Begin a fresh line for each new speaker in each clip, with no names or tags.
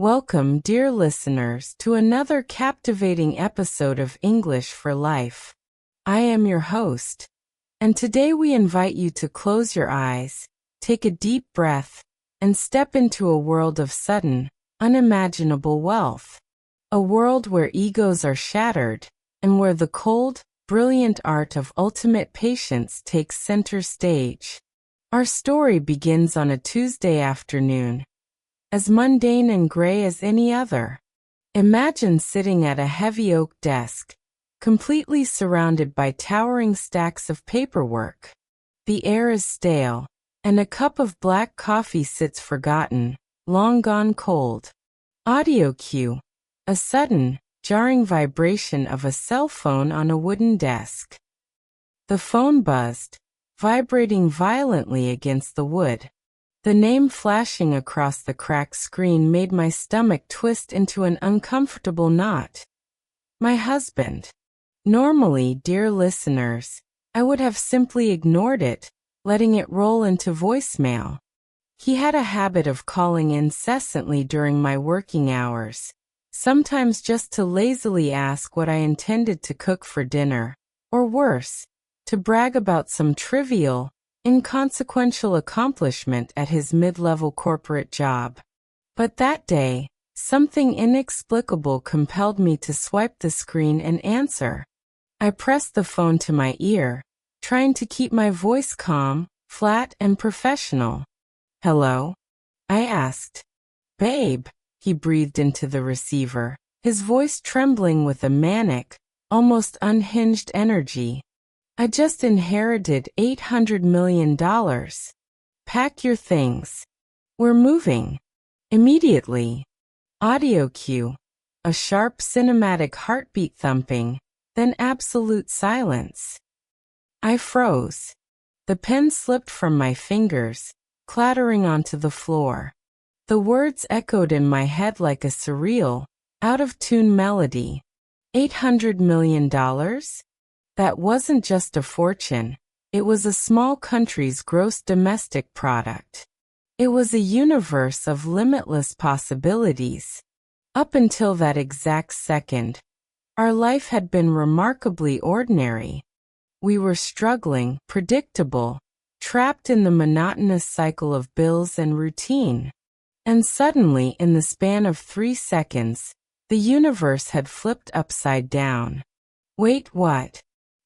Welcome, dear listeners, to another captivating episode of English for Life. I am your host, and today we invite you to close your eyes, take a deep breath, and step into a world of sudden, unimaginable wealth. A world where egos are shattered, and where the cold, brilliant art of ultimate patience takes center stage. Our story begins on a Tuesday afternoon, as mundane and gray as any other. Imagine sitting at a heavy oak desk, completely surrounded by towering stacks of paperwork. The air is stale, and a cup of black coffee sits forgotten, long gone cold. Audio cue. A sudden, jarring vibration of a cell phone on a wooden desk. The phone buzzed, vibrating violently against the wood. The name flashing across the cracked screen made my stomach twist into an uncomfortable knot. My husband. Normally, dear listeners, I would have simply ignored it, letting it roll into voicemail. He had a habit of calling incessantly during my working hours, sometimes just to lazily ask what I intended to cook for dinner, or worse, to brag about some trivial, inconsequential accomplishment at his mid-level corporate job. But that day, something inexplicable compelled me to swipe the screen and answer. I pressed the phone to my ear, trying to keep my voice calm, flat, and professional. "Hello?" I asked. "Babe," he breathed into the receiver, his voice trembling with a manic, almost unhinged energy. "I just inherited $800 million. Pack your things. We're moving. Immediately." Audio cue. A sharp cinematic heartbeat thumping, then absolute silence. I froze. The pen slipped from my fingers, clattering onto the floor. The words echoed in my head like a surreal, out-of-tune melody. $800 million? That wasn't just a fortune, it was a small country's gross domestic product. It was a universe of limitless possibilities. Up until that exact second, our life had been remarkably ordinary. We were struggling, predictable, trapped in the monotonous cycle of bills and routine. And suddenly, in the span of 3 seconds, the universe had flipped upside down. Wait, what?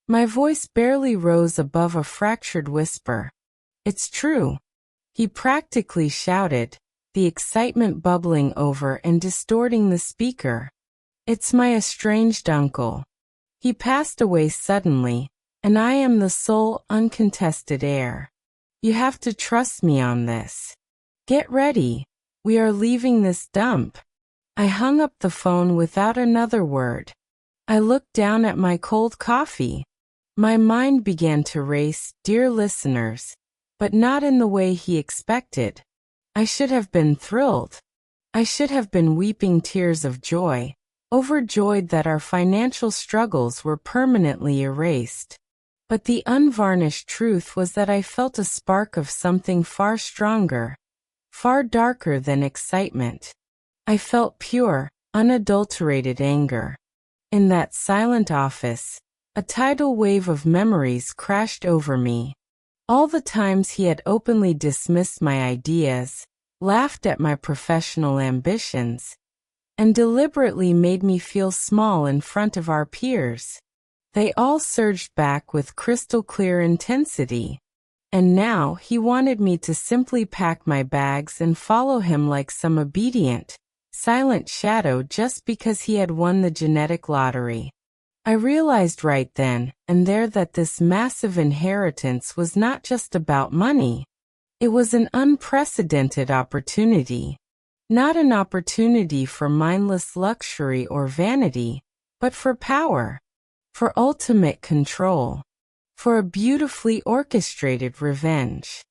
My voice barely rose above a fractured whisper. "It's true," he practically shouted, the excitement bubbling over and distorting the speaker. "It's my estranged uncle. He passed away suddenly, and I am the sole uncontested heir. You have to trust me on this. Get ready. We are leaving this dump." I hung up the phone without another word. I looked down at my cold coffee. My mind began to race, dear listeners, but not in the way he expected. I should have been thrilled. I should have been weeping tears of joy, overjoyed that our financial struggles were permanently erased. But the unvarnished truth was that I felt a spark of something far stronger, far darker than excitement. I felt pure, unadulterated anger. In that silent office, a tidal wave of memories crashed over me. All the times he had openly dismissed my ideas, laughed at my professional ambitions, and deliberately made me feel small in front of our peers. They all surged back with crystal clear intensity. And now he wanted me to simply pack my bags and follow him like some obedient, silent shadow just because he had won the genetic lottery. I realized right then and there that this massive inheritance was not just about money. It was an unprecedented opportunity. Not an opportunity for mindless luxury or vanity, but for power, for ultimate control, for a beautifully orchestrated revenge.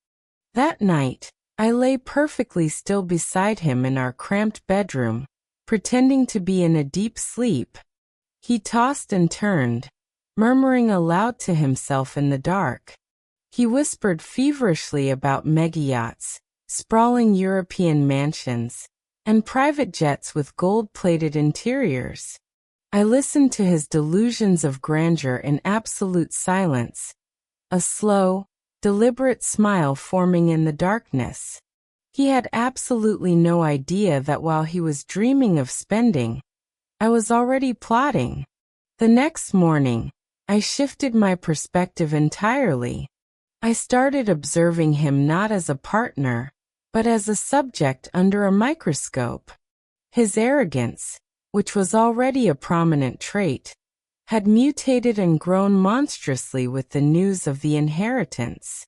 That night, I lay perfectly still beside him in our cramped bedroom, pretending to be in a deep sleep. He tossed and turned, murmuring aloud to himself in the dark. He whispered feverishly about mega-yachts, sprawling European mansions, and private jets with gold-plated interiors. I listened to his delusions of grandeur in absolute silence, a slow, deliberate smile forming in the darkness. He had absolutely no idea that while he was dreaming of spending, I was already plotting. The next morning, I shifted my perspective entirely. I started observing him not as a partner, but as a subject under a microscope. His arrogance, which was already a prominent trait, had mutated and grown monstrously with the news of the inheritance.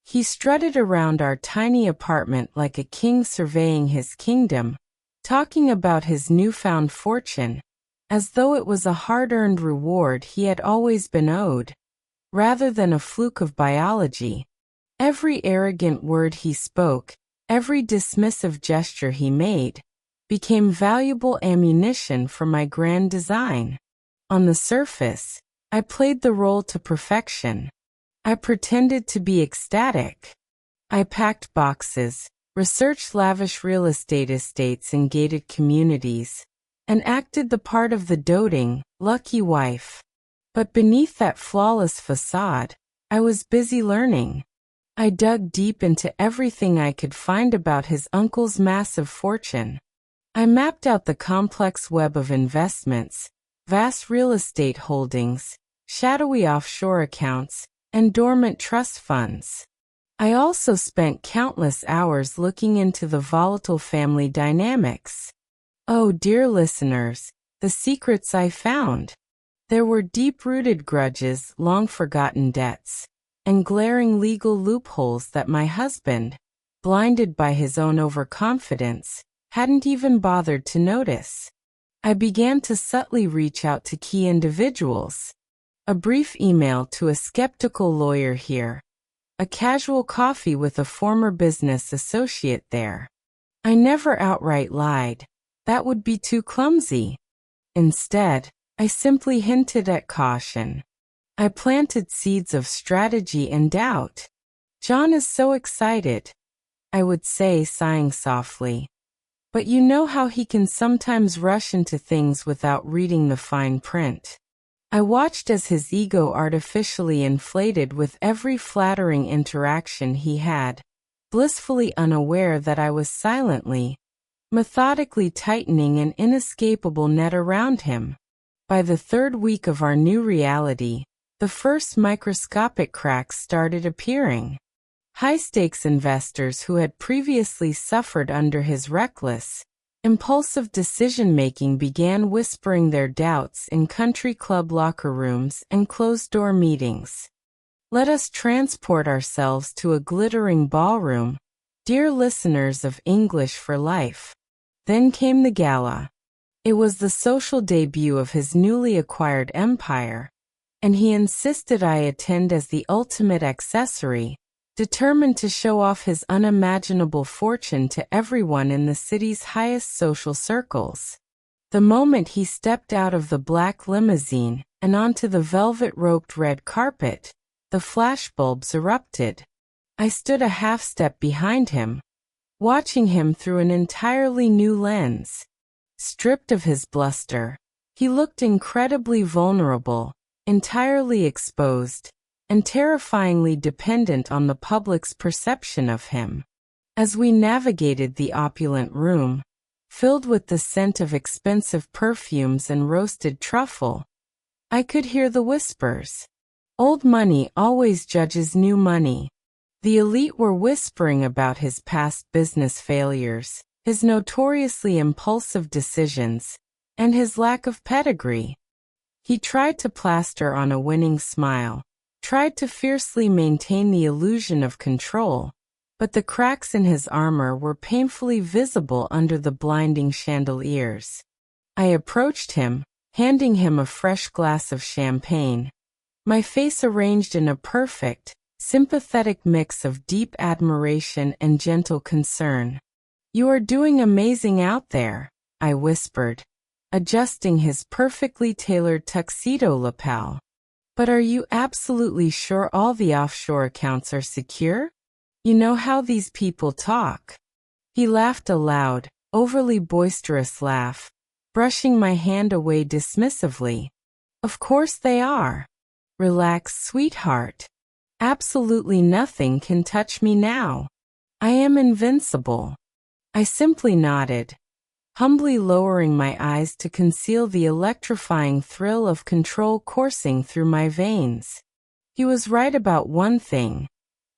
He strutted around our tiny apartment like a king surveying his kingdom, talking about his newfound fortune, as though it was a hard-earned reward he had always been owed, rather than a fluke of biology. Every arrogant word he spoke, every dismissive gesture he made, became valuable ammunition for my grand design. On the surface, I played the role to perfection. I pretended to be ecstatic. I packed boxes, researched lavish real estate estates in gated communities, and acted the part of the doting, lucky wife. But beneath that flawless facade, I was busy learning. I dug deep into everything I could find about his uncle's massive fortune. I mapped out the complex web of investments, vast real estate holdings, shadowy offshore accounts, and dormant trust funds. I also spent countless hours looking into the volatile family dynamics. Oh, dear listeners, the secrets I found. There were deep-rooted grudges, long-forgotten debts, and glaring legal loopholes that my husband, blinded by his own overconfidence, hadn't even bothered to notice. I began to subtly reach out to key individuals. A brief email to a skeptical lawyer here. A casual coffee with a former business associate there. I never outright lied. That would be too clumsy. Instead, I simply hinted at caution. I planted seeds of strategy and doubt. John is so excited, I would say, sighing softly. But you know how he can sometimes rush into things without reading the fine print. I watched as his ego artificially inflated with every flattering interaction he had, blissfully unaware that I was silently, methodically tightening an inescapable net around him. By the third week of our new reality, the first microscopic cracks started appearing. High-stakes investors who had previously suffered under his reckless, impulsive decision-making began whispering their doubts in country club locker rooms and closed-door meetings. Let us transport ourselves to a glittering ballroom, dear listeners of English for Life. Then came the gala. It was the social debut of his newly acquired empire, and he insisted I attend as the ultimate accessory, determined to show off his unimaginable fortune to everyone in the city's highest social circles. The moment he stepped out of the black limousine and onto the velvet-roped red carpet, the flashbulbs erupted. I stood a half-step behind him, watching him through an entirely new lens. Stripped of his bluster, he looked incredibly vulnerable, entirely exposed, and terrifyingly dependent on the public's perception of him. As we navigated the opulent room, filled with the scent of expensive perfumes and roasted truffle, I could hear the whispers. Old money always judges new money. The elite were whispering about his past business failures, his notoriously impulsive decisions, and his lack of pedigree. He tried to plaster on a winning smile, tried to fiercely maintain the illusion of control, but the cracks in his armor were painfully visible under the blinding chandeliers. I approached him, handing him a fresh glass of champagne, my face arranged in a perfect, sympathetic mix of deep admiration and gentle concern. "You are doing amazing out there," I whispered, adjusting his perfectly tailored tuxedo lapel. "But are you absolutely sure all the offshore accounts are secure? You know how these people talk." He laughed aloud, overly boisterous laugh, brushing my hand away dismissively. Of course they are. Relax, sweetheart. Absolutely nothing can touch me now. I am invincible. I simply nodded, humbly lowering my eyes to conceal the electrifying thrill of control coursing through my veins. He was right about one thing.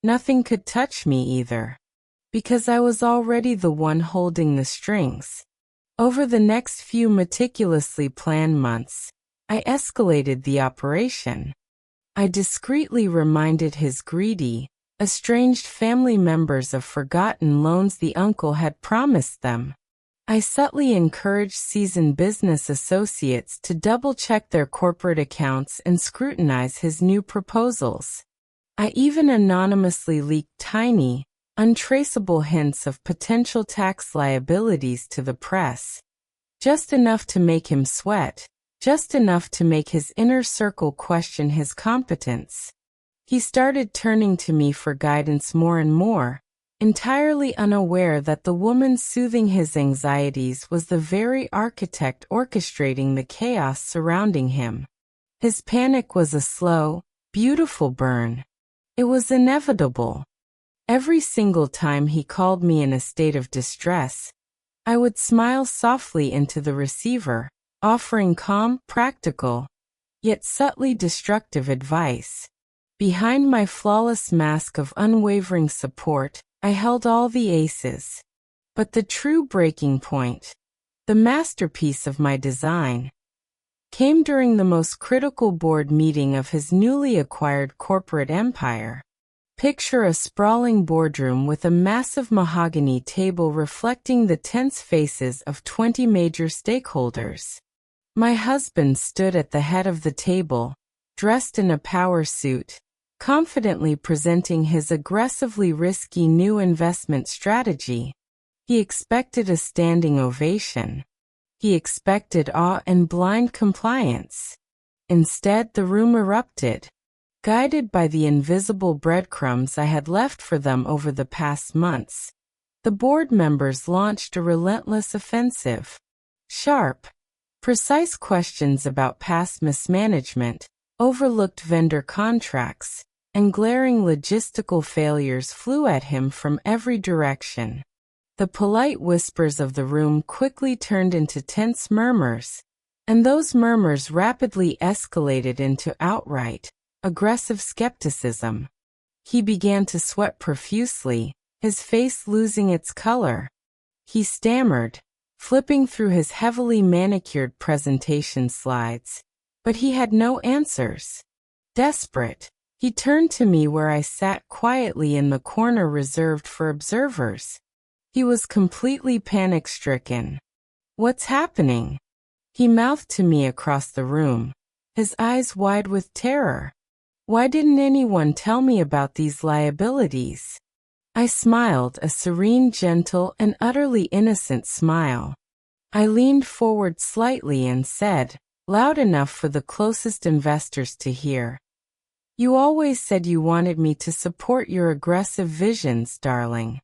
Nothing could touch me either. Because I was already the one holding the strings. Over the next few meticulously planned months, I escalated the operation. I discreetly reminded his greedy, estranged family members of forgotten loans the uncle had promised them. I subtly encouraged seasoned business associates to double-check their corporate accounts and scrutinize his new proposals. I even anonymously leaked tiny, untraceable hints of potential tax liabilities to the press. Just enough to make him sweat, just enough to make his inner circle question his competence. He started turning to me for guidance more and more, entirely unaware that the woman soothing his anxieties was the very architect orchestrating the chaos surrounding him. His panic was a slow, beautiful burn. It was inevitable. Every single time he called me in a state of distress, I would smile softly into the receiver, offering calm, practical, yet subtly destructive advice. Behind my flawless mask of unwavering support, I held all the aces. But the true breaking point, the masterpiece of my design, came during the most critical board meeting of his newly acquired corporate empire. Picture a sprawling boardroom with a massive mahogany table reflecting the tense faces of 20 major stakeholders. My husband stood at the head of the table, dressed in a power suit, confidently presenting his aggressively risky new investment strategy. He expected a standing ovation. He expected awe and blind compliance. Instead, the room erupted. Guided by the invisible breadcrumbs I had left for them over the past months, the board members launched a relentless offensive. Sharp, precise questions about past mismanagement, overlooked vendor contracts, and glaring logistical failures flew at him from every direction. The polite whispers of the room quickly turned into tense murmurs, and those murmurs rapidly escalated into outright, aggressive skepticism. He began to sweat profusely, his face losing its color. He stammered, flipping through his heavily manicured presentation slides, but he had no answers. Desperate, he turned to me where I sat quietly in the corner reserved for observers. He was completely panic-stricken. "What's happening?" He mouthed to me across the room, his eyes wide with terror. "Why didn't anyone tell me about these liabilities?" I smiled, a serene, gentle, and utterly innocent smile. I leaned forward slightly and said, loud enough for the closest investors to hear, "You always said you wanted me to support your aggressive visions, darling.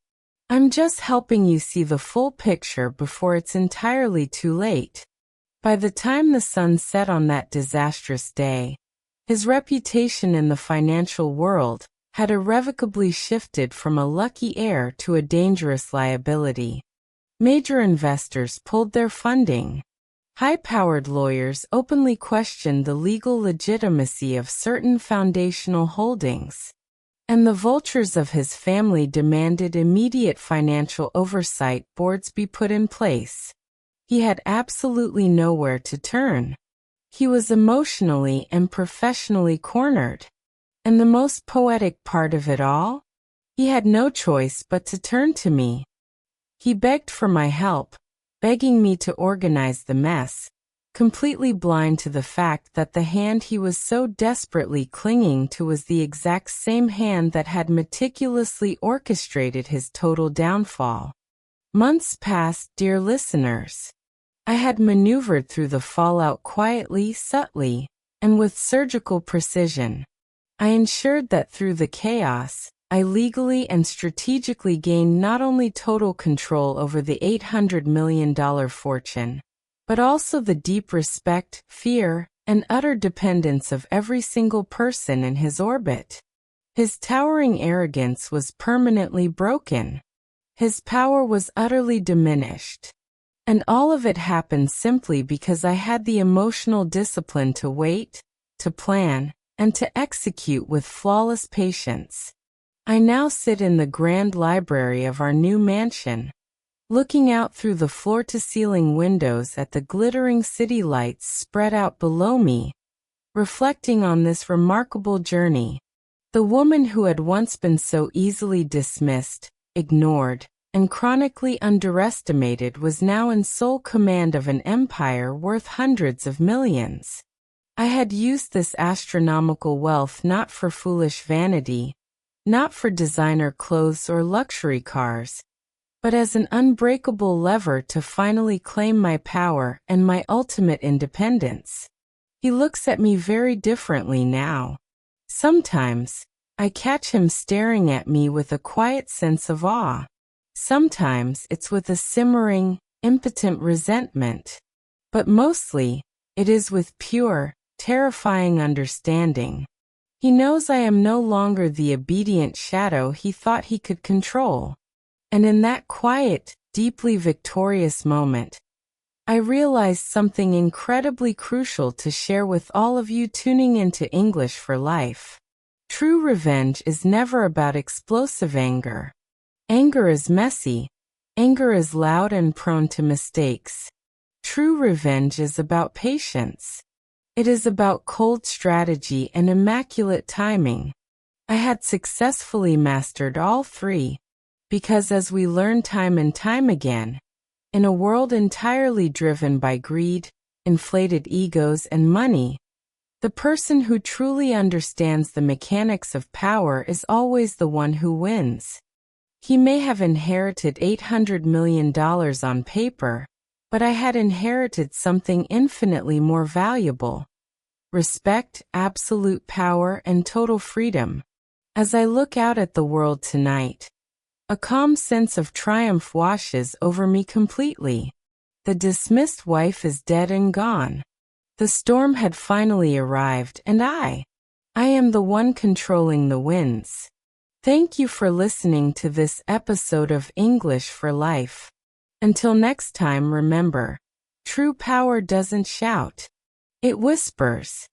I'm just helping you see the full picture before it's entirely too late." By the time the sun set on that disastrous day, his reputation in the financial world had irrevocably shifted from a lucky heir to a dangerous liability. Major investors pulled their funding. High-powered lawyers openly questioned the legal legitimacy of certain foundational holdings. And the vultures of his family demanded immediate financial oversight boards be put in place. He had absolutely nowhere to turn. He was emotionally and professionally cornered. And the most poetic part of it all? He had no choice but to turn to me. He begged for my help, begging me to organize the mess, completely blind to the fact that the hand he was so desperately clinging to was the exact same hand that had meticulously orchestrated his total downfall. Months passed, dear listeners. I had maneuvered through the fallout quietly, subtly, and with surgical precision. I ensured that through the chaos, I legally and strategically gained not only total control over the $800 million fortune, but also the deep respect, fear, and utter dependence of every single person in his orbit. His towering arrogance was permanently broken. His power was utterly diminished. And all of it happened simply because I had the emotional discipline to wait, to plan, and to execute with flawless patience. I now sit in the grand library of our new mansion, looking out through the floor-to-ceiling windows at the glittering city lights spread out below me, reflecting on this remarkable journey. The woman who had once been so easily dismissed, ignored, and chronically underestimated was now in sole command of an empire worth hundreds of millions. I had used this astronomical wealth not for foolish vanity, not for designer clothes or luxury cars, but as an unbreakable lever to finally claim my power and my ultimate independence. He looks at me very differently now. Sometimes, I catch him staring at me with a quiet sense of awe. Sometimes it's with a simmering, impotent resentment. But mostly, it is with pure, terrifying understanding. He knows I am no longer the obedient shadow he thought he could control. And in that quiet, deeply victorious moment, I realized something incredibly crucial to share with all of you tuning into English for Life. True revenge is never about explosive anger. Anger is messy. Anger is loud and prone to mistakes. True revenge is about patience. It is about cold strategy and immaculate timing. I had successfully mastered all three, because as we learn time and time again, in a world entirely driven by greed, inflated egos, and money, the person who truly understands the mechanics of power is always the one who wins. He may have inherited $800 million on paper, but I had inherited something infinitely more valuable: respect, absolute power, and total freedom. As I look out at the world tonight, a calm sense of triumph washes over me completely. The dismissed wife is dead and gone. The storm had finally arrived, and I am the one controlling the winds. Thank you for listening to this episode of English for Life. Until next time, remember, true power doesn't shout. It whispers.